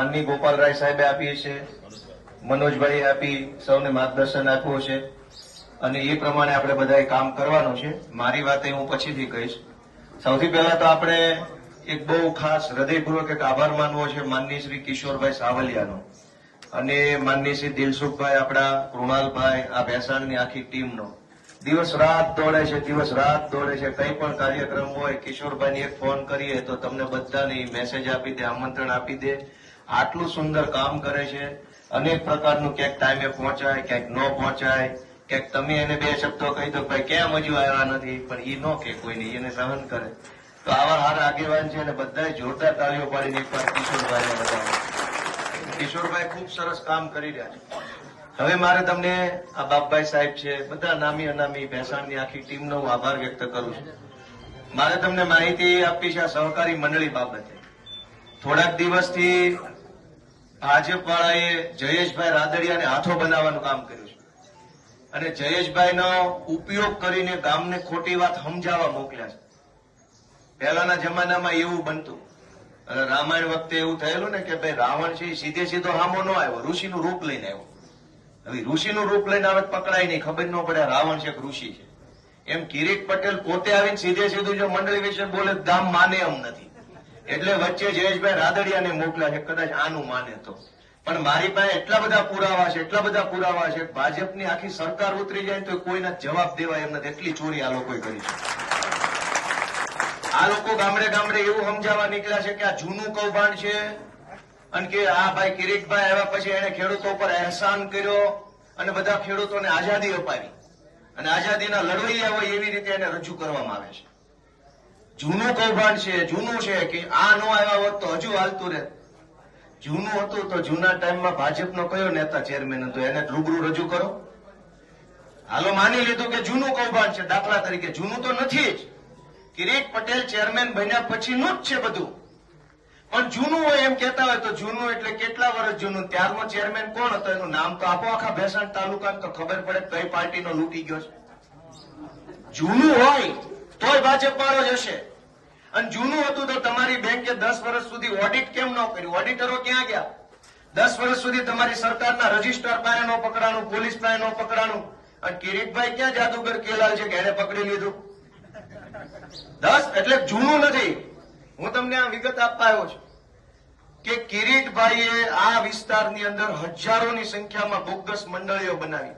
માનની ગોપાલરાય સાહેબે આપી છે, મનોજભાઈ આપી, સૌને માર્ગદર્શન આપ્યું છે અને એ પ્રમાણે આપણે બધાએ કામ કરવાનું છે. મારી વાત હું પછીથી કહીશ. સૌથી પહેલા તો આપણે એક બહુ ખાસ હૃદયપૂર્વક એક આભાર માનવો છે માનની શ્રી કિશોરભાઈ સાવલિયાનો અને માનની શ્રી દિલસુખભાઈ, આપણા કૃણાલભાઈ, આ ભેસાણની આખી ટીમનો. દિવસ રાત દોડે છે, દિવસ રાત દોડે છે. કંઈ પણ કાર્યક્રમ હોય કિશોરભાઈને એક ફોન કરીએ તો તમને બધાને મેસેજ આપી દે, આમંત્રણ આપી દે. આટલું સુંદર કામ કરે છે. અનેક પ્રકારનું ક્યાંક ટાઈમે પહોંચાય, ક્યાંક ન પહોંચાય, ક્યાંક તમે એને બે શબ્દો કહી દો ભાઈ કેમ હજુ આવ્યા નથી, પણ એ ન કે કોઈ નહીં, એને સહન કરે. તો આવા હારા આગેવાન છે અને બધાએ જોરદાર તાળીઓ પાડીને એકવાર કિશોરભાઈને બતાવો. કિશોરભાઈ ખૂબ સરસ કામ કરી રહ્યા છે. હવે મારે તમને આ બાપભાઈ સાહેબ છે, બધા નામી અનામી ભેસાણની આખી ટીમનો હું આભાર વ્યક્ત કરું છું. મારે તમને માહિતી આપી છે આ સહકારી મંડળી બાબતે. થોડાક દિવસથી ભાજપ વાળાએ જયેશભાઈ રાદડિયાને હાથો બનાવવાનું કામ કર્યું છે અને જયેશભાઈનો ઉપયોગ કરીને ગામને ખોટી વાત સમજાવવા મોકલ્યા છે. પહેલાના જમાનામાં એવું બનતું અને રામાયણ વખતે એવું થયેલું ને કે ભાઈ રાવણ છે સીધે સીધો હામો ન આવ્યો, ઋષિનું રૂપ લઈને આવ્યો. હવે ઋષિનું રૂપ લઈને આવે પકડાય નહીં, ખબર ન પડે રાવણ છે કે ઋષિ છે. એમ કિરીટ પટેલ પોતે આવીને સીધે સીધું જો મંડળી વિશે બોલે ગામ માને એમ નથી, એટલે વચ્ચે જયેશભાઈ રાદડિયાને મોકલ્યા છે, કદાચ આનું માને તો. પણ મારી પાસે એટલા બધા પુરાવા છે, એટલા બધા પુરાવા છે, ભાજપની આખી સરકાર ઉતરી જાય તો કોઈના જવાબ દેવાય એમ નથી, એટલી ચોરી આ લોકોએ કરી છે. આ લોકો ગામડે ગામડે એવું સમજાવવા નીકળ્યા છે કે આ જૂનું કૌભાંડ છે અને કે આ ભાઈ કિરીટભાઈ આવ્યા પછી એને ખેડૂતો પર અહેસાન કર્યો અને બધા ખેડૂતોને આઝાદી અપાવી અને આઝાદીના લડવૈયા હોય એવી રીતે એને રજૂ કરવામાં આવે છે. જૂનું કૌભાંડ છે, જૂનું છે કે આ નો આવ્યા હોત તો હજુ હાલતું રહે. જૂનું હતું તો જૂના ટાઈમમાં ભાજપનો કયો નેતા ચેરમેન હતો એને રૂબરૂ રજૂ કરો. હાલો માની લીધું કે જૂનું કૌભાંડ છે, દાખલા તરીકે જૂનું તો નથી જ, કિરીટ પટેલ ચેરમેન બન્યા પછીનું જ છે બધું. પણ જૂનું હોય એમ કહેતા હોય તો જૂનું એટલે કેટલા વર્ષ જૂનું? ત્યારનો ચેરમેન કોણ હતો એનું નામ તો આપો આખા ભેસાણ તાલુકાને તો ખબર પડે કઈ પાર્ટીનો લૂંટી ગયો છે. જૂનું હોય તોય ભાજપ વાળો જ હશે. અને જૂનું હતું તો તમારી બેંકે 10 વર્ષ સુધી ઓડિટ કેમ ન કર્યું? ઓડિટરો ક્યાં ગયા? 10 વર્ષ સુધી તમારી સરકારના રજીસ્ટર પાસે ન પકડાણું, પોલીસ પાસે ન પકડાણું. અને કિરીટભાઈ ક્યાં જાદુગર કેલાલ છે કે એને પકડી લીધું? 10 એટલે જૂનું નથી. હું તમને આ વિગત આપવા આવ્યો છું કે કિરીટભાઈએ આ વિસ્તારની અંદર હજારોની સંખ્યામાં બોગસ મંડળીઓ બનાવી.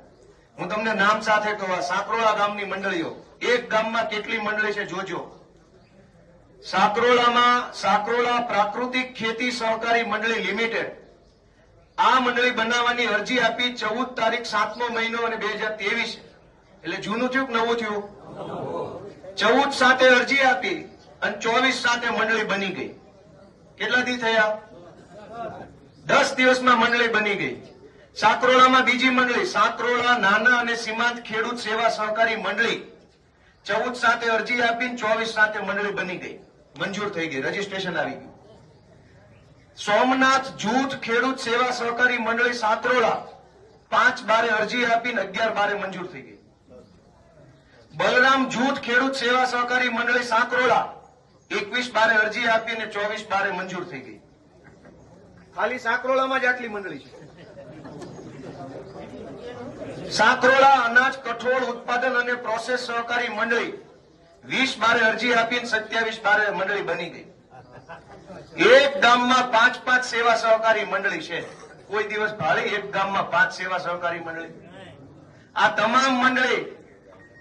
હું તમને નામ સાથે કહું, સાકરોળા ગામની મંડળીઓ, એક ગામમાં કેટલી મંડળી છે જોજો. સાકરોળા પ્રાકૃતિક ખેતી સહકારી મંડળી લિમિટેડ, આ મંડળી બનાવવાની અરજી આપી 14 તારીખ 7મો મહિનો અને 2023, એટલે જૂનું થયું કે નવું થયું? 14/7 અરજી આપી અને 24/7 મંડળી બની ગઈ. કેટલા દી થયા? 10 દિવસમાં મંડળી બની ગઈ. સાકરોળામાં બીજી મંડળી, સાકરોળા નાના અને સીમાંત ખેડૂત સેવા સહકારી મંડળી, 14/7 અરજી આપીને 24/7 મંડળી બની ગઈ, મંજૂર થઈ ગઈ, રજીસ્ટ્રેશન આવી ગયું. સોમનાથ જૂથ ખેડૂત સેવા સહકારી મંડળી સાકરોળા 5/12 અરજી આપીને 11/12 મંજૂર થઈ ગઈ. બલરામ જૂથ ખેડૂત સેવા સહકારી મંડળી સાકરોળા 21/12 અરજી આપીને 24/12 મંજૂર થઈ ગઈ. ખાલી સાકરોળામાં જ આટલી મંડળી છે. સાકરોળા અનાજ કઠોળ ઉત્પાદન અને પ્રોસેસ સહકારી મંડળી 20/12 અરજી આપીને 27/12 મંડળી બની ગઈ. એક ગામમાં 5 સેવા સહકારી મંડળી છે. કોઈ દિવસ ભાડે એક ગામમાં 5 સેવા સહકારી મંડળી. આ તમામ મંડળી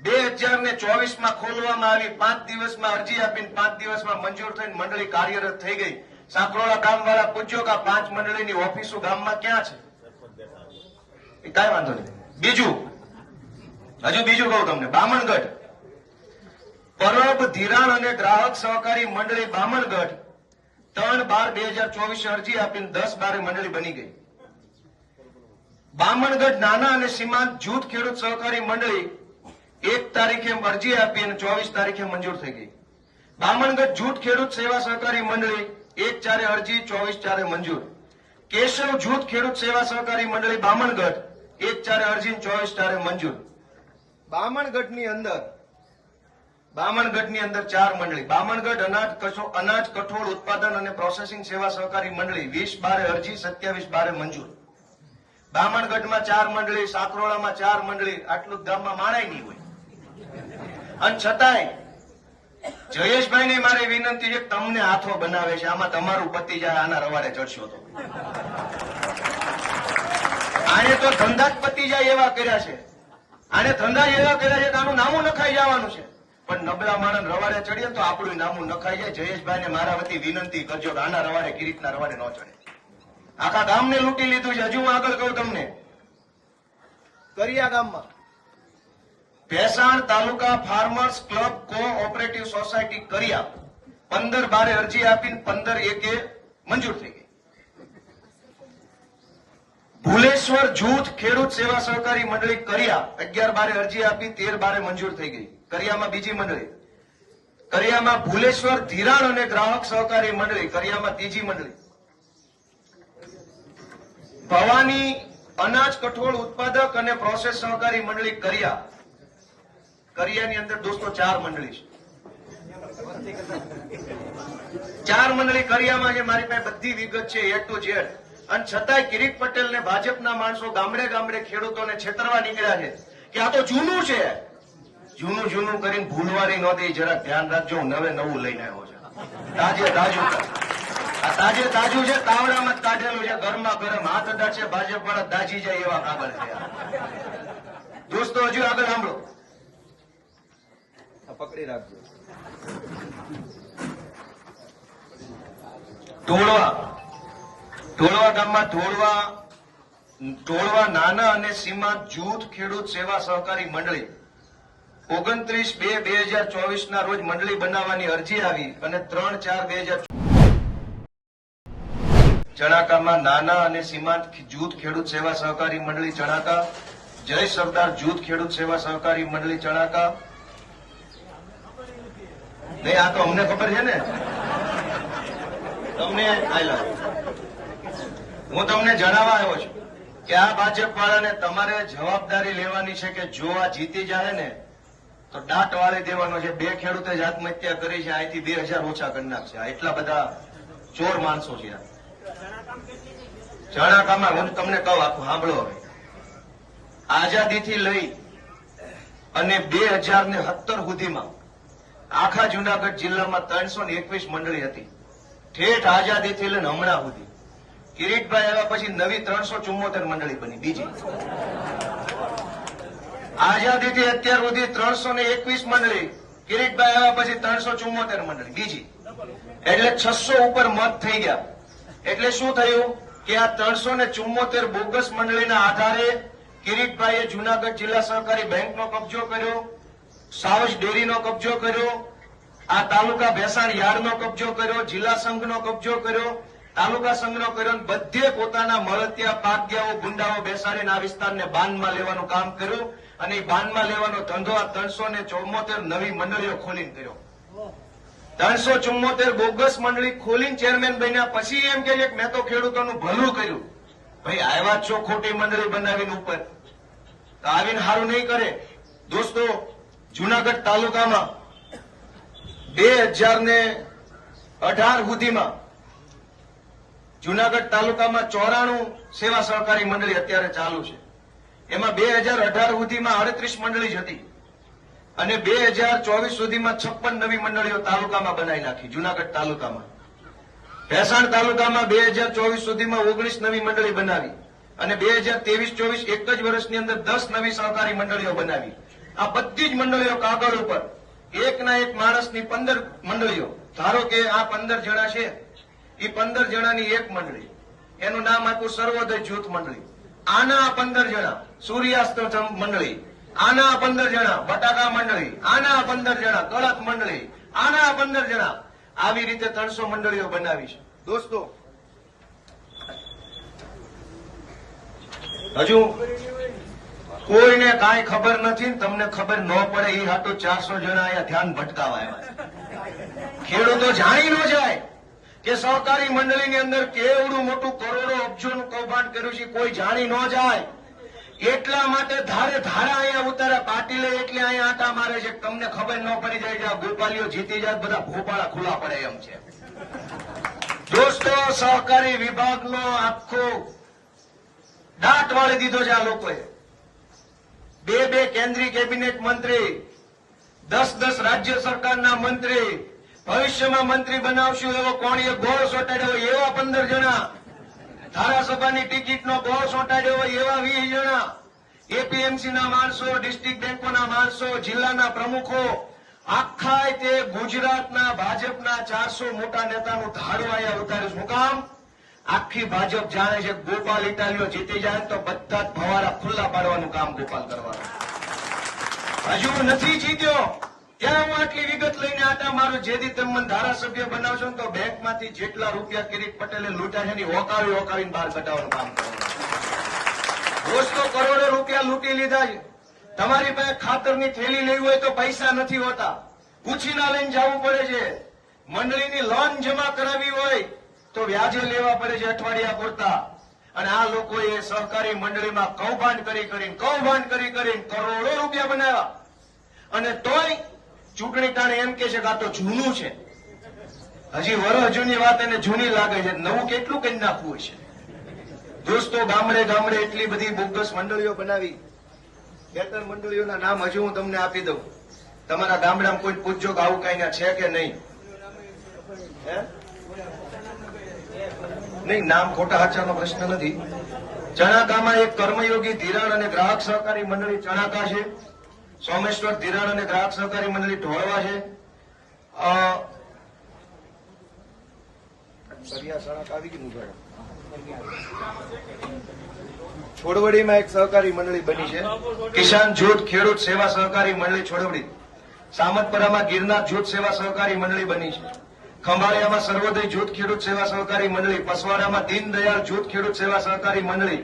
2024માં ખોલવામાં આવી. 5 દિવસમાં અરજી આપીને 5 દિવસમાં મંજૂર થઈને મંડળી કાર્યરત થઈ ગઈ. સાકરોળા ગામ વાળા પૂછ્યો કે 5 મંડળીની ઓફિસો ગામમાં ક્યાં છે? કઈ વાંધો નહીં. બીજું કહું તમને, બામણગઢ પરબ ધિરાણ અને ગ્રાહક સહકારી મંડળી બામણગઢ 3/12/2024 અરજી આપીને 10/12 મંડળી બની ગઈ. બામણગઢ નાના અને સીમાંત જૂથ ખેડૂત સહકારી મંડળી 1 તારીખે અરજી આપી અને 24 તારીખે મંજૂર થઈ ગઈ. બામણગઢ જૂથ ખેડૂત સેવા સહકારી મંડળી 1/4 અરજી, 24/4 મંજૂર. કેશવ જૂથ ખેડૂત સેવા સહકારી મંડળી બામણગઢ 1/4 અરજી, 24/4 મંજૂર. બામણગઢની અંદર બામણગઢની અંદર 4 મંડળી. બામણગઢ અનાજ કઠોળ ઉત્પાદન અને પ્રોસેસિંગ સેવા સહકારી મંડળી 20/12 અરજી, 27/12 મંજૂર. બામણગઢમાં 4 મંડળી, સાકરોળામાં 4 મંડળી, આટલું ગામમાં માણાય નહીં હોય. અને છતાંય જયેશભાઈ ને મારી વિનંતી છે, તમને હાથો બનાવે છે, આમાં તમારું પતિ જાય, આના રવાડે ચડશો તો આને તો ધંધા જ પતિ જાય એવા કર્યા છે. આને ધંધા એવા કર્યા છે કે આનું નામું નખાઈ જવાનું છે. પણ નબળા માણસ રવાડે ચડીએ તો આપણું નામું નખાઈ જાય. જયેશભાઈ ને મારા વતી વિનંતી કરજો કે આના રવાડે, કિરીટના રવાડે ન ચડે. આખા ગામને લૂંટી લીધું છે. હજુ હું આગળ કહું તમને, કરિયા ગામમાં ભેસાણ તાલુકા ફાર્મર્સ ક્લબ કોઓપરેટિવ સોસાયટી કરિયા 15/12 અરજી આપીને 15/1 મંજૂર થઈ ગઈ. ભુલેશ્વર જૂથ ખેડૂત સેવા સહકારી મંડળી કરિયા 11/12 અરજી આપી 13/12 મંજૂર થઈ ગઈ. કરિયામાં બીજી મંડળી. કરિયામાં ભુલેશ્વર ધિરાણ અને ગ્રાહક સહકારી મંડળી કરિયામાં ત્રીજી મંડળી. ભવાની અનાજ કઠોળ ઉત્પાદક અને પ્રોસેસ સહકારી મંડળી કરિયા. કરિયાની અંદર દોસ્તો 4 મંડળી છે. 4 મંડળી કરિયામાં છે. મારી પાસે બધી વિગત છે A to Z. અને છતાંય કિરીટ પટેલ ને ભાજપના માણસો ગામડે ગામડે ખેડૂતોને છેતરવા નીકળ્યા છે કે આ તો જૂનું છે. જૂનું કરીને ભૂલવારી નહોતી. જરા ધ્યાન રાખજો, હું નવું લઈને આવ્યો છે. તાજે તાજું છે, તાવડામાં જ કાઢેલું છે, ગરમા ગરમ હાથ અડાડશે ભાજપ વાળા દાજી જાય એવા કાગળ છે. દોસ્તો હજુ આગળ સાંભળો, પકડી રાખજો. ઢોળવા ગામમાં ઢોળવા નાના અને સીમાંત જૂથ ખેડૂત સેવા સહકારી મંડળી 29/2/2024 ના રોજ મંડળી બનાવવાની અરજી આવી અને 3/4/2024 ચણાકામાં નાના અને સીમાંત જૂથ ખેડૂત સેવા સહકારી મંડળી ચણાકા, જય સરદાર જૂથ ખેડૂત સેવા સહકારી મંડળી ચણાકા. નહીં, આ તો અમને ખબર છે ને. તમને હું તમને જણાવવા આવ્યો છું કે આ ભાજપ વાળાને તમારે જવાબદારી લેવાની છે કે જો આ જીતી જાય ને તો દાંત વાળી દેવાનો છે. 2 ખેડૂતે જ આત્મહત્યા કરી છે, અહીંથી 2000 ઓછા કરી નાખશે. આ એટલા બધા ચોર માણસો છે. ચણાકામાં હું તમને કહું, આખું સાંભળો હવે. આઝાદીથી લઈ અને 2017 સુધીમાં આખા જુનાગઢ જિલ્લામાં 321 મંડળી હતી. ઠેઠ આઝાદીથી લઈને હમણાં સુધી કિરીટભાઈ આવ્યા પછી નવી 374 મંડળી બની. બીજી આઝાદીથી અત્યાર સુધી 321 મંડળી, કિરીટભાઈ આવ્યા પછી 374 મંડળી બીજી. એટલે 600 ઉપર મત થઈ ગયા. એટલે શું થયું કે આ 374 બોગસ મંડળીના આધારે કિરીટભાઈએ જુનાગઢ જિલ્લા સહકારી બેંકનો કબજો કર્યો, સાવજ ડેરીનો કબજો કર્યો, આ તાલુકા ભેસાણ યાર્ડનો કબજો કર્યો, જિલ્લા સંઘનો કબજો કર્યો, તાલુકા સંઘનો કર્યો. બધે પોતાના મળતિયા પાગ્યાઓ ગુંડાઓ બેસાડીને આ વિસ્તારને બાનમાં લેવાનું કામ કર્યું. અને એ બાનમાં લેવાનો ધંધો આ 374 નવી મંડળીઓ ખોલીને કર્યો. 374 બોગસ મંડળી ખોલીને ચેરમેન બન્યા. પછી એમ કે મેં તો ખેડૂતોનું ભલું કર્યું. ભાઈ આવ્યા છો ખોટી મંડળી બનાવીને ઉપર, તો આવીને સારું નહીં કરે. દોસ્તો, જુનાગઢ તાલુકામાં 2018 સુધીમાં જુનાગઢ તાલુકામાં 94 સેવા સહકારી મંડળી અત્યારે ચાલુ છે. એમાં 2018 સુધીમાં 38 મંડળી જ હતી અને 2024 સુધીમાં 56 નવી મંડળીઓ તાલુકામાં બનાવી નાખી. જુનાગઢ તાલુકામાં ભેસાણ તાલુકામાં 2024 સુધીમાં 19 નવી મંડળી બનાવી અને 2023-24 એક જ વર્ષની અંદર 10 નવી સહકારી મંડળીઓ બનાવી. આ બધી જ મંડળીઓ કાગળ ઉપર એકના એક માણસની 15 મંડળીઓ. ધારો કે આ 15 જણા છે, એ 15 જણાની એક મંડળી, એનું નામ આપ્યું સર્વોદય જૂથ મંડળી. આના 15 જણા સૂર્યાસ્ત મંડળી, આના 15 જણા બટાકા મંડળી, આના 15 જણા કળત મંડળી, આના 15 જણા. આવી રીતે 300 મંડળીઓ બનાવી છે. દોસ્તો, હજુ કોઈને કાંઈ ખબર નથી, તમને ખબર ન પડે એ હાટો 400 જણા અહીંયા ધ્યાન ભટકાવા આવ્યા. ખેડૂતો જાણી ન જાય કે સહકારી મંડળીની અંદર કેવડું મોટું કરોડો અબજોનું કૌભાંડ કર્યું છે. કોઈ જાણી ન જાય એટલા માટે ધારે ધારા અહીંયા ઉતારે, પાટીલે એટલે અહીંયા આટા મારે છે. તમને ખબર ન પડી જાય કે આ ગોપાલીઓ જીતી જાય, બધા ભોપાળા ખુલ્લા પડે એમ છે. દોસ્તો, સહકારી વિભાગનો આખો દાટ વાળી દીધો છે આ લોકોએ. બે કેન્દ્રીય કેબિનેટ મંત્રી, 10 રાજ્ય સરકારના મંત્રી, ભવિષ્યમાં મંત્રી બનાવશું એવો કોણીએ ગોળ સોટાડ્યો એવા 15 જણા, ધારાસભાની ટિકિટનો ગોળ સોટાડ્યો હોય એવા 20 જણા, એપીએમસીના માણસો, ડિસ્ટ્રિક્ટ બેંકોના માણસો, જિલ્લાના પ્રમુખો, આખા તે ગુજરાતના ભાજપના 400 મોટા નેતાનું ધાડું અહીંયા ઉતાર્યું. શું કામ? આખી ભાજપ જાણે છે ગોપાલ ઇટાલીઓ જીતી જાય તો બધા જ ભવારા ખુલ્લા પાડવાનું કામ ગોપાલ કરવાનું. હજુ નથી જીત્યો ત્યાં હું આટલી વિગત લઈને આટા મારું. જેથી તમે મને ધારાસભ્ય બનાવશો ને તો બેંકમાંથી જેટલા રૂપિયા કિરીટ પટેલે લૂંટ્યા છે એની ઓકાવીને બહાર કઢાવવાનું કામ કરવાનું. દોસ્તો, કરોડો રૂપિયા લૂંટી લીધા છે. તમારી પાસે ખાતરની થેલી લેવી હોય તો પૈસા નથી હોતા, પૂછીના લઈને જવું પડે છે. મંડળીની લોન જમા કરાવી હોય તો વ્યાજે લેવા પડે છે અઠવાડિયા પૂરતા. અને આ લોકોએ સહકારી મંડળીમાં કૌભાંડ કરી કરીને કરોડો રૂપિયા બનાવ્યા. અને તોય ચૂંટણી ટાણે એમ કે છે કે આ તો જૂનું છે. હજી વર્ષ જૂની વાત એને જૂની લાગે છે. નવું કેટલું કરી નાખવું છે. દોસ્તો, ગામડે એટલી બધી બોગસ મંડળીઓ બનાવી. 2-3 મંડળીઓના નામ હજુ હું તમને આપી દઉં. તમારા ગામડામાં કોઈ પૂછજો કે આવું કઈ છે કે નહીં. નહીં, નામ ખોટા હાચાનો પ્રશ્ન નથી. ચણાકામાં એક કર્મયોગી ધિરાણ અને ગ્રાહક સહકારી મંડળી ચણાકા છે. સોમેશ્વર ધિરાણ અને ગ્રાહક સહકારી મંડળી ઢોળવા છે. છોડવડીમાં એક સહકારી મંડળી બની છે, કિસાન જૂથ ખેડૂત સેવા સહકારી મંડળી છોડવડી. સામતપરામાં ગિરનાર જૂથ સેવા સહકારી મંડળી બની છે. ખંભાળિયામાં સર્વોદય જૂથ ખેડૂત સેવા સહકારી મંડળી, પસવાડામાં દીનદયાળ જૂથ ખેડૂત સેવા સહકારી મંડળી,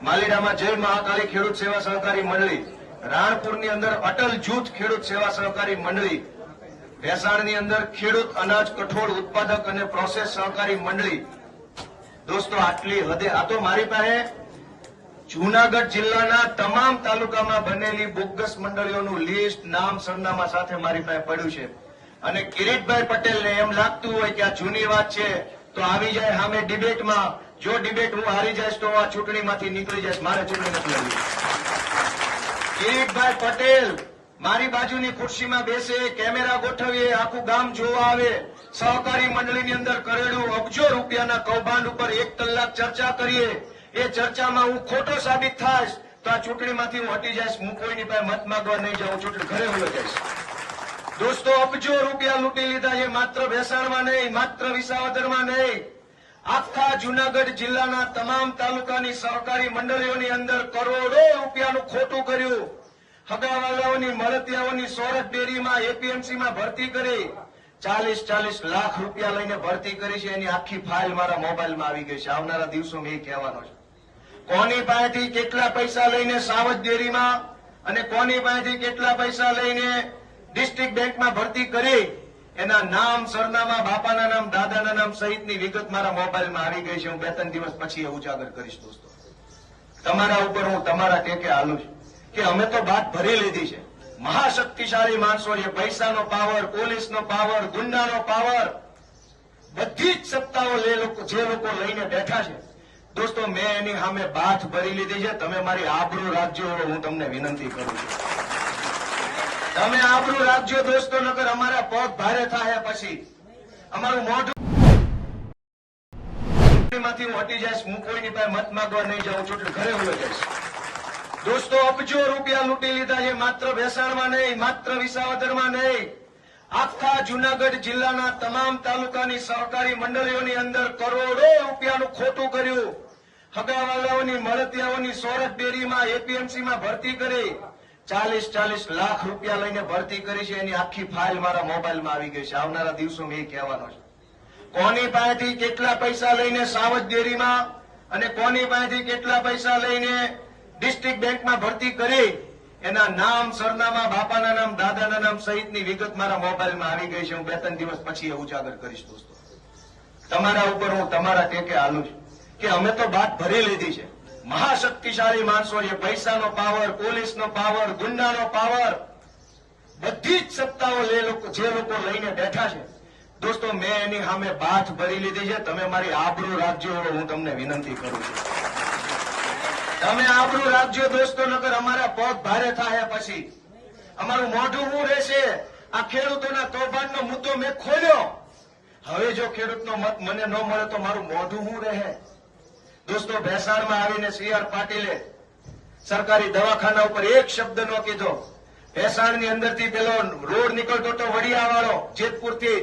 માલીડામાં જય મહાકાળી ખેડૂત સેવા સહકારી મંડળી, રાણપુરની અંદર અટલ જૂથ ખેડૂત સેવા સહકારી મંડળી, ભેસાણની અંદર ખેડૂત અનાજ કઠોળ ઉત્પાદક અને પ્રોસેસ સહકારી મંડળી. દોસ્તો, આટલી હદે આ તો મારી પાસે જૂનાગઢ જિલ્લાના તમામ તાલુકામાં બનેલી બોગસ મંડળીઓનું લિસ્ટ, નામ, સરનામા સાથે મારી પાસે પડ્યું છે. અને કિરીટભાઈ પટેલને એમ લાગતું હોય કે આ જૂની વાત છે તો આવી જાય સામે ડિબેટમાં. જો ડિબેટ હું હારી જઈશ તો આ ચૂંટણીમાંથી નીકળી જઈશ. મારે ચૂંટણી નથી લડવી. કિરીટભાઈ પટેલ મારી બાજુની ખુરશીમાં બેસે, કેમેરા ગોઠવીએ, આખું ગામ જોવા આવે, સહકારી મંડળીની અંદર કરેલું અબજો રૂપિયાના કૌભાંડ ઉપર 1 કલાક ચર્ચા કરીએ. એ ચર્ચામાં હું ખોટો સાબિત થાઈશ તો આ ચૂંટણીમાંથી હું હટી જઈશ. હું કોઈની પાસે મત માંગવા નહીં જાઉં, ચૂંટણી ઘરે વયો જઈશ. દોસ્તો, અબજો રૂપિયા લૂંટી લીધા છે. માત્ર ભેસાણમાં નહીં, માત્ર વિસાવદરમાં નહીં, આખા જૂનાગઢ જિલ્લાના તમામ તાલુકાની સહકારી મંડળીઓની અંદર કરોડો રૂપિયાનું ખોટું કર્યું. હગાવાલાઓની, મળતિયાઓની સોરઠ ડેરીમાં, એપીએમસીમાં ભરતી કરી 40 લાખ રૂપિયા લઈને ભરતી કરી છે. એની આખી ફાઇલ મારા મોબાઈલમાં આવી ગઈ છે. આવનારા દિવસોમાં એ કહેવાનો છે કોની પાસેથી કેટલા પૈસા લઈને સાવજ ડેરીમાં અને કોની પાસેથી કેટલા પૈસા લઈને ડિસ્ટ્રિક્ટ બેંકમાં ભરતી કરી. એના નામ, સરનામા, બાપાના નામ, દાદાના નામ સહિતની વિગત મારા મોબાઈલમાં આવી ગઈ છે. હું 2-3 દિવસ પછી એ ઉજાગર કરીશ. દોસ્તો, તમારા ઉપર હું તમારા ટેકે હાલું છું કે અમે તો વાત ભરી લીધી છે. મહાશક્તિશાળી માણસો છે. પૈસાનો પાવર, પોલીસનો પાવર, ગુંડાનો પાવર, બધી જ સત્તાઓ જે લોકો લઈને બેઠા છે. દોસ્તો, મેં એની સામે બાથ ભરી લીધી છે. તમે મારી આબરૂ રાખજો, હું તમને વિનંતી કરું છું. તમે આબરૂ રાખજો દોસ્તો, નકર અમારા પગ ભારે થાય. પછી અમારું મોઢું માંથી હું હટી જઈશ. હું કોઈની પાસે મત માંગવા નહીં જાઉં, ચૂંટણી ઘરે વયો જઈશ. દોસ્તો, અબજો રૂપિયા લૂંટી લીધા છે. માત્ર ભેસાણમાં નહીં, માત્ર વિસાવદરમાં નહીં, આખા જૂનાગઢ જિલ્લાના તમામ તાલુકાની સહકારી મંડળીઓની અંદર કરોડો રૂપિયાનું ખોટું કર્યું. હગાવાલાઓની, મળતિયાઓની સોરઠ ડેરીમાં, એપીએમસીમાં ભરતી કરી 40 લાખ રૂપિયા લઈને ભરતી કરી છે. એની આખી ફાઇલ મારા મોબાઈલમાં આવી ગઈ છે. આવનારા દિવસોમાં એ કહેવાનો છે કોની પાસેથી કેટલા પૈસા લઈને સાવજ ડેરીમાં અને કોની પાસેથી કેટલા પૈસા લઈને ડિસ્ટ્રિક્ટ બેંકમાં ભરતી કરી. એના નામ, સરનામા, બાપાના નામ, દાદાના નામ સહિતની વિગત મારા મોબાઈલમાં આવી ગઈ છે. હું 2-3 દિવસ પછી એ ઉજાગર કરીશ. દોસ્તો, તમારા ઉપર હું તમારા ટેકે હાલું છું કે અમે તો વાત ભરી લીધી છે. મહાશક્તિશાળી માણસો છે. પૈસાનો પાવર, પોલીસનો પાવર, ગુંડાનો પાવર, બધી જ સત્તાઓ જે લોકો લઈને બેઠા છે દોસ્તો, મેં એની સામે બાથ ભરી લીધી છે. તમે મારી આબરૂ રાખજો એવો હું તમને વિનંતી કરું છું. તમે આબરૂ રાખજો દોસ્તો, નકર અમારા પગ ભારે થાય. પછી અમારું મોઢું શું રહેશે? આ ખેડૂતોના તોફાનનો મુદ્દો મેં ખોલ્યો. હવે જો ખેડૂતનો મત મને ન મળે તો મારું મોઢું શું રહે? દોસ્તો, ભેસાણમાં આવીને સી.આર. પાટીલે સરકારી દવાખાના ઉપર એક શબ્દ ન કીધો. ભેસાણની અંદરથી પેલો રોડ નીકળતો હતો વડિયાવાળો, જેતપુરથી.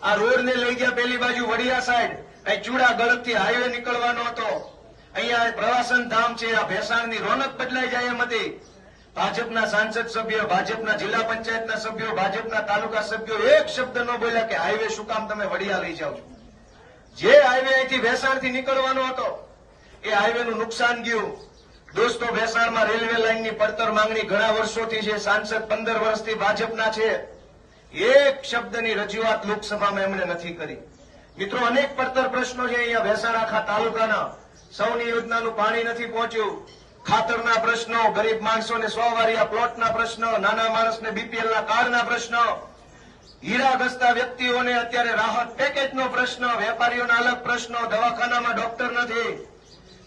આ રોડને લઈ ગયા પેલી બાજુ વડિયા સાઈડ. અહીં ચૂડા ગળકથી હાઈવે નીકળવાનો હતો. અહીંયા પ્રવાસન ધામ છે. આ ભેસાણની રોનક બદલાઈ જાય એમ હતી. ભાજપના સાંસદ સભ્યો, ભાજપના જિલ્લા પંચાયતના સભ્યો, ભાજપના તાલુકા સભ્યો એક શબ્દ ન બોલ્યા કે હાઈવે શું કામ તમે વડિયા લઈ જાઓ છો. જે હાઈવે અહીંથી ભેસાણથી નીકળવાનો હતો એ હાઈવેનું નુકસાન ગયું. દોસ્તો, ભેસાણમાં રેલવે લાઇનની પડતર માંગણી ઘણા વર્ષોથી છે. સાંસદ 15 વર્ષથી ભાજપના છે. એક શબ્દની રજૂઆત લોકસભામાં એમણે નથી કરી. મિત્રો, અનેક પડતર પ્રશ્નો છે અહીંયા ભેસાણ આખા તાલુકાના. સૌની યોજનાનું પાણી નથી પહોંચ્યું. ખાતરના પ્રશ્નો, ગરીબ માણસોને 100 વારિયા પ્લોટના પ્રશ્નો, નાના માણસને બીપીએલના કાર્ડના પ્રશ્નો, હીરાગ્રસ્ત વ્યક્તિઓને અત્યારે રાહત પેકેજનો પ્રશ્ન, વેપારીઓના અલગ પ્રશ્નો, દવાખાનામાં ડોક્ટર નથી.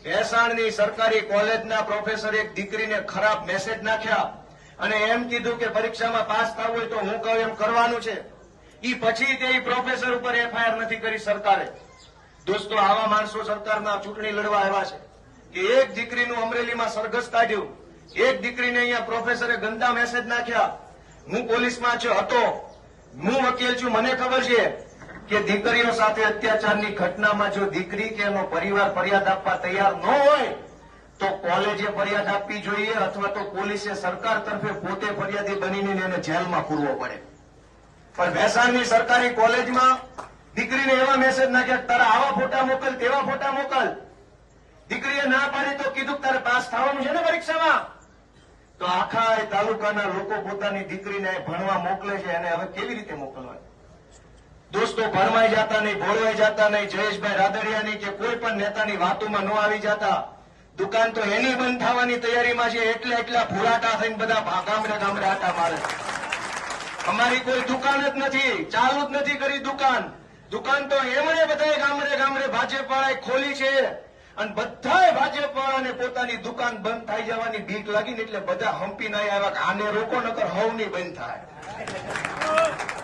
ભેસાણની સરકારી કોલેજના પ્રોફેસર એક દીકરીને ખરાબ મેસેજ નાખ્યા અને એમ કીધું કે પરીક્ષામાં પાસ થવું હોય તો હું કહું એમ કરવાનું છે. ઈ પછી તે પ્રોફેસર ઉપર એફઆઈઆર નથી કરી સરકારે. દોસ્તો, આવા માણસો સરકારના ચૂંટણી લડવા આવ્યા છે કે એક દીકરીનું અમરેલીમાં સરઘસ કાઢ્યું, એક દીકરીને અહીંયા પ્રોફેસરે ગંદા મેસેજ નાખ્યા. હું પોલીસમાં હતો, હું વકીલ છું, મને ખબર છે કે દીકરીઓ સાથે અત્યાચારની ઘટનામાં જો દીકરી કે એનો પરિવાર ફરિયાદ આપવા તૈયાર ન હોય તો કોલેજે ફરિયાદ આપવી જોઈએ અથવા તો પોલીસે સરકાર તરફે પોતે ફરિયાદી બનીને એને જેલમાં પૂરવો પડે. પણ ભેસાણની સરકારી કોલેજમાં દીકરીને એવા મેસેજ નાખ્યા, તારા આવા ફોટા મોકલ, તેવા ફોટા મોકલ. દીકરીએ ના પાડી તો કીધું તારે પાસ થવાનું છે ને પરીક્ષામાં. તો આખા તાલુકાના લોકો પોતાની દીકરીને ભણવા મોકલે છે, એને હવે કેવી રીતે મોકલવાની? દોસ્તો, ભરમાઈ જતા નહીં, ભોળવાઈ જતા નહીં, જયેશભાઈ રાદડિયાની કે કોઈ પણ નેતાની વાતોમાં ન આવી જતા. દુકાન તો એની બંધ થવાની તૈયારીમાં છે, એટલા ભૂરાટા થઈને બધા ગામડે ગામડે આટા મારે. અમારી કોઈ દુકાન જ નથી, ચાલુ જ નથી કરી દુકાન. દુકાન તો એમણે બધા ગામડે ગામડે ભાજપવાળાએ ખોલી છે અને બધાએ ભાજપવાળાને પોતાની દુકાન બંધ થઈ જવાની બીક લાગીને એટલે બધા હંપી નહીં આવ્યા કે આને રોકો નકર હવની બંધ થાય.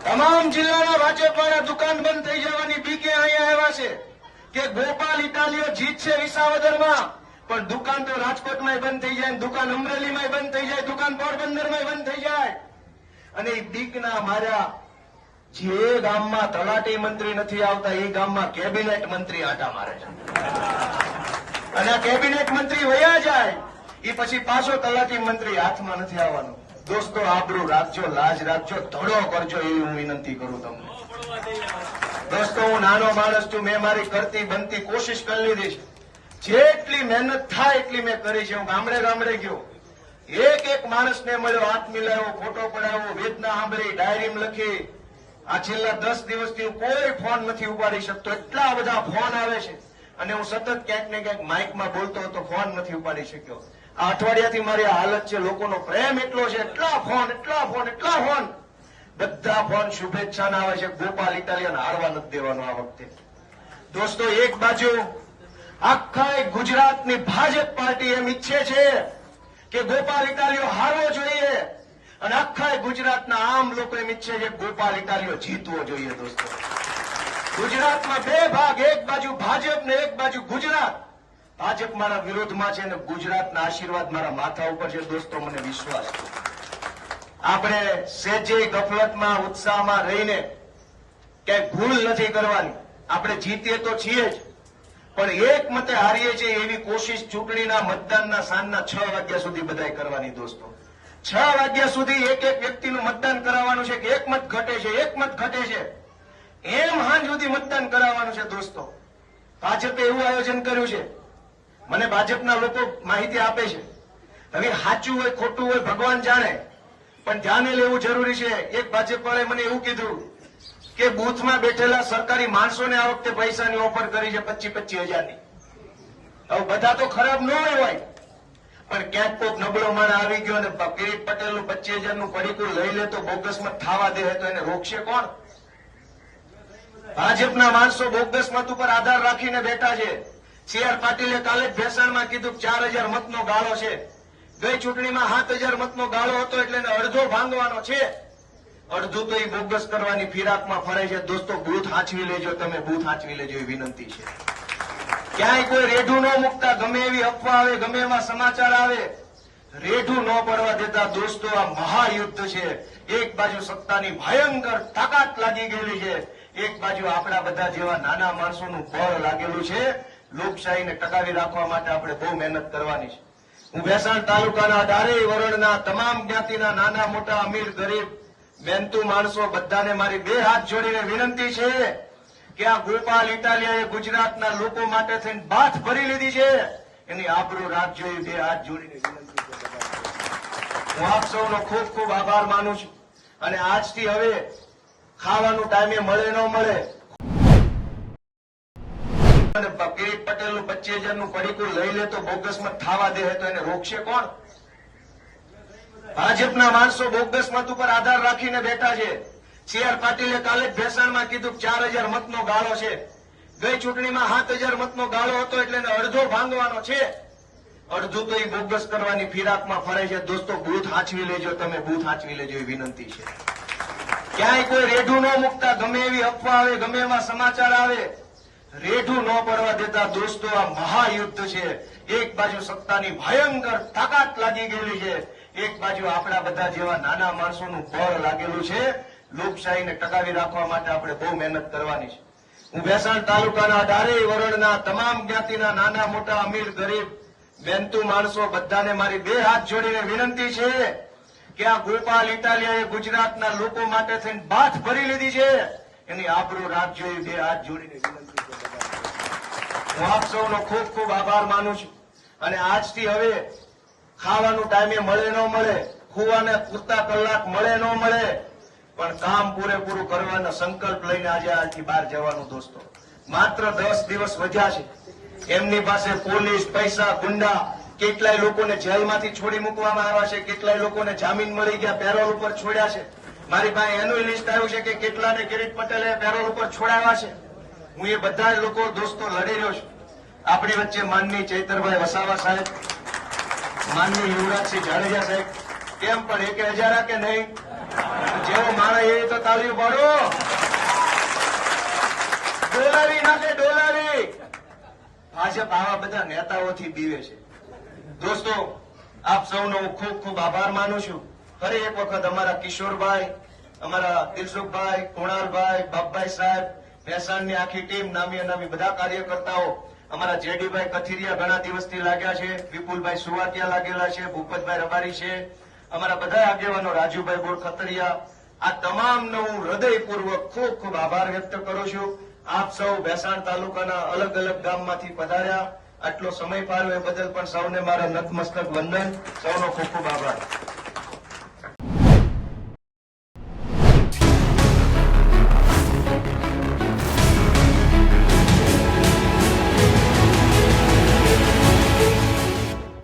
તમામ જિલ્લાના ભાજપવાળા દુકાન બંધ થઈ જવાની બીકે અહીંયા આવ્યા છે કે ગોપાલ ઇટાલીઓ જીતશે વિસાવદરમાં, પણ દુકાન તો રાજકોટમાં બંધ થઈ જાય, દુકાન અમરેલીમાં બંધ થઈ જાય, દુકાન પોરબંદરમાં બંધ થઈ જાય. અને એ બીકના માર્યા જે ગામમાં તલાટી મંત્રી નથી આવતા એ ગામમાં કેબિનેટ મંત્રી આટા મારે છે. અને આ કેબિનેટ મંત્રી વયા જાય એ પછી પાછો તલાટી મંત્રી હાથમાં નથી આવવાનો. દોસ્તો, આબરૂ રાખજો, લાજ રાખજો, ધડો કરજો એવી હું વિનંતી કરું તમને. દોસ્તો, હું નાનો માણસ છું, મેં મારી કરતી બનતી કોશિશ કરી લીધી છે. જેટલી મહેનત થાય એટલી મેં કરી છે. હું ગામડે ગામડે ગયો, એક માણસને મળ્યો, હાથ મિલાવ્યો, ફોટો પડાવ્યો, વેદના સાંભળી, ડાયરીમાં લખી. આ છેલ્લા 10 દિવસથી હું કોઈ ફોન નથી ઉપાડી શકતો, એટલા બધા ફોન આવે છે અને હું સતત ક્યાંક ને ક્યાંક માઇકમાં બોલતો હતો, ફોન નથી ઉપાડી શક્યો. આ અઠવાડિયાથી મારી હાલત છે, લોકોનો પ્રેમ એટલો છે, એટલા ફોન. બધા ફોન શુભેચ્છાના આવે છે. ગોપાલ ઇટાલિયન હારવા નથી દેવાનો આ વખતે. દોસ્તો, એક બાજુ આખા ગુજરાતની ભાજપ પાર્ટી એમ ઈચ્છે છે કે ગોપાલ ઇટાલિયો હારવો જોઈએ અને આખા ગુજરાતના આમ લોકો એમ ઈચ્છે છે કે ગોપાલ ઇટાલિયો જીતવો જોઈએ. દોસ્તો, ગુજરાતમાં બે ભાગ, એક બાજુ ભાજપ ને એક બાજુ ગુજરાત. ભાજપ મારા વિરોધમાં છે અને ગુજરાતના આશીર્વાદ મારા માથા ઉપર છે. દોસ્તો, મને વિશ્વાસ છે આપણે સેજે ગફલતમાં, ઉત્સાહમાં રહીને ક્યાંય ભૂલ નથી કરવાની. આપણે જીતીએ તો છીએ જ, પણ એક મતે હારીએ છીએ એવી કોશિશ ચૂંટણીના મતદાનના સાંજના 6 વાગ્યા સુધી બધાય કરવાની. દોસ્તો, 6 વાગ્યા સુધી એક વ્યક્તિનું મતદાન કરાવવાનું છે કે એક મત ઘટે છે એમ સાંજ સુધી મતદાન કરાવવાનું છે. દોસ્તો, ભાજપે એવું આયોજન કર્યું છે, મને ભાજપના લોકો માહિતી આપે છે. હવે સાચું હોય ખોટું હોય ભગવાન જાણે, પણ ધ્યાને લેવું જરૂરી છે. એક ભાજપવાળાએ મને એવું કીધું કે બૂથમાં બેઠેલા સરકારી માણસોને આ વખતે પૈસાની ઓફર કરી છે 25,000ની. હવે બધા તો ખરાબ ન હોય પણ ક્યાંક કોક નબળો માણસ આવી ગયો અને કિરીટ પટેલનું 25,000 નું પડીકું લઈ લે તો બોગસ મત થવા દે તો એને રોકશે કોણ? ભાજપના માણસો બોગસ મત ઉપર આધાર રાખીને બેઠા છે. CR પાટીલે કાલે જ ભેસાણમાં કીધું કે 4,000 મતનો ગાળો છે. ગઈ ચૂંટણીમાં 7,000 મતનો ગાળો હતો એટલે એને અડધો ભાંગવાનો છે. અડધું તો એ બોગસ કરવાની ફિરાકમાં ફરે છે. દોસ્તો બૂથ હાંચવી લેજો, તમે બૂથ હાંચવી લેજો એ વિનંતી છે. ક્યાંય કોઈ રેઢું ન મૂકતા, ગમે એવી અફવા આવે, ગમે એવા સમાચાર આવે, રેઢું ન પડવા દેતા. દોસ્તો આ મહાયુદ્ધ છે. એક બાજુ સત્તાની ભયંકર તાકાત લાગી ગયેલી છે, એક બાજુ આપણા બધા જેવા નાના માણસોનું બળ લાગેલું છે. લોકશાહીને ટકાવી રાખવા માટે આપણે બહુ મહેનત કરવાની છે. હું ભેસાણ તાલુકાના 18 વરણના તમામ જ્ઞાતિના નાના મોટા અમીર ગરીબ મહેનતુ માણસો બધાને મારી 2 હાથ જોડીને વિનંતી છે કે આ ગોપાલ ઇટાલિયાએ ગુજરાતના લોકો માટે થઈને બાથ ભરી લીધી છે, એની આબરૂ રાખજો. 2 હાથ જોડીને વિનંતી છે. હું આપ સૌનો ખૂબ ખૂબ આભાર માનું છું. અને આજથી હવે ખાવાનું ટાઈમે મળે ન મળે, અને કિરીટ પટેલનું 25,000 નું પડીકું લઈ લે તો બોગસ મત થવા દે તો એને રોકશે કોણ? ભાજપના માણસો બોગસ મત ઉપર આધાર રાખીને બેઠા છે. CR પાટીલે કાલે જ ભેસાણમાં કીધું કે 4,000 મતનો ગાળો છે. ગઈ ચૂંટણીમાં 7,000 મતનો ગાળો હતો એટલે એને અડધો ભાંગવાનો છે. અડધું તો એ બોગસ કરવાની ફિરાકમાં ફરે છે. દોસ્તો બૂથ હાંચવી લેજો, તમે બૂથ હાંચવી લેજો એ વિનંતી છે. ક્યાંય કોઈ રેઢું ન મૂકતા, ગમે એવી અફવા આવે, ગમે એવા સમાચાર આવે, રેઢું ન પડવા દેતા. દોસ્તો આ મહાયુદ્ધ છે. એક બાજુ સત્તાની ભયંકર તાકાત લાગી ગયેલી છે, એક બાજુ આપણા બધા જેવા નાના માણસોનું બળ લાગેલું છે. લોકશાહીને ટકાવી રાખવા માટે આપણે બહુ મહેનત કરવાની છે. હું ભેસાણ તાલુકાના 18 વરણના તમામ જ્ઞાતિના નાના મોટા અમીર ગરીબ મહેનતુ માણસો બધાને મારી 2 હાથ જોડીને વિનંતી છે કે આ ગોપાલ ઇટાલિયાએ ગુજરાતના લોકો માટે થઈને બાથ ભરી લીધી છે, એની આબરૂ રાખજો. 2 હાથ જોડીને વિનંતી છે. હું આપ સૌનો ખૂબ ખૂબ આભાર માનું છું. અને આજથી હવે ખાવાનું ટાઈમે મળે ન મળે, ખુવાને પૂરતા કલાક મળે ન મળે, પણ કામ પૂરેપૂરું કરવાનો સંકલ્પ લઈને આજે આજથી બહાર જવાનું. દોસ્તો માત્ર 10 દિવસ વધ્યા છે. એમની પાસે પોલીસ, પૈસા, ગુંડા, કેટલાય લોકોને જેલમાંથી છોડી મૂકવામાં આવ્યા છે, કેટલાય લોકોને જામીન મળી ગયા, પેરોલ ઉપર છોડ્યા છે. મારી પાસે એનું લિસ્ટ આવ્યું છે કે કેટલાને કિરીટ પટેલે પેરોલ ઉપર છોડાવ્યા છે. હું એ બધા જ લોકો દોસ્તો લડી રહ્યો છું. આપણી વચ્ચે માનની ચૈતરભાઈ વસાવા સાહેબ, માનની યુવરાજસિંહ જાડેજા સાહેબ, કેમ પણ 1,000 કે નહીં? જેવો માણસ એવી તો તાળીઓ પાડો. ડોલાવી નાખે, ડોલાવી. ભાજપ આવા બધા નેતાઓથી બીવે છે. દોસ્તો આપ સૌનો હું ખૂબ ખૂબ આભાર માનું છું. ફરી એક વખત અમારા કિશોરભાઈ, અમારા દિલસુખભાઈ, કુણાલભાઈ, બાપભાઈ સાહેબ, ભેસાણની આખી ટીમ, નામી અનામી બધા કાર્યકર્તાઓ, અમારા જેડીભાઈ કથિરિયા ઘણા દિવસથી લાગ્યા છે, વિપુલભાઈ સુવાટિયા લાગેલા છે, ભૂપતભાઈ રબારી છે, અમારા બધા આગેવાનો, રાજુભાઈ બોર ખતરિયા, આ તમામનો હું હૃદયપૂર્વક ખૂબ ખૂબ આભાર વ્યક્ત કરું છું. આપ સૌ ભેસાણ તાલુકાના અલગ અલગ ગામમાંથી પધાર્યા, આટલો સમય ફાળવ્યો એ બદલ પણ સૌને મારા નતમસ્તક વંદન. સૌનો ખૂબ ખૂબ આભાર.